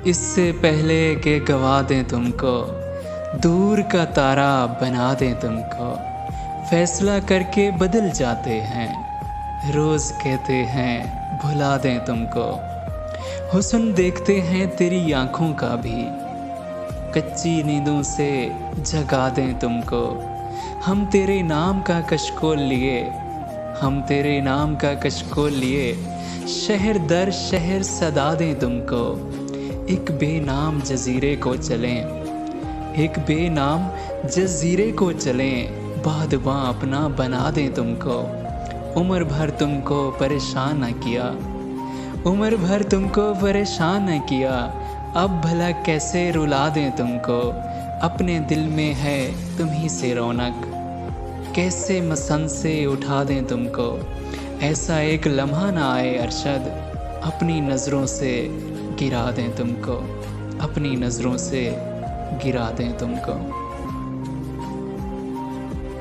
इससे पहले कि गवा दें तुमको, दूर का तारा बना दें तुमको। फैसला करके बदल जाते हैं, रोज़ कहते हैं भुला दें तुमको। हुस्न देखते हैं तेरी आँखों का भी, कच्ची नींदों से जगा दें तुमको। हम तेरे नाम का कशकोल लिए, हम तेरे नाम का कशकोल लिए, शहर दर शहर सदा दें तुमको। एक बेनाम जजीरे को चलें, एक बेनाम जजीरे को चलें, बादबां अपना बना दें तुमको। उम्र भर तुमको परेशान न किया, उम्र भर तुमको परेशान न किया, अब भला कैसे रुला दें तुमको। अपने दिल में है तुम्ही से रौनक, कैसे मसंद से उठा दें तुमको। ऐसा एक लम्हा ना आए अरशद, अपनी नज़रों से गिरा दें तुमको, अपनी नज़रों से गिरा दें तुमको।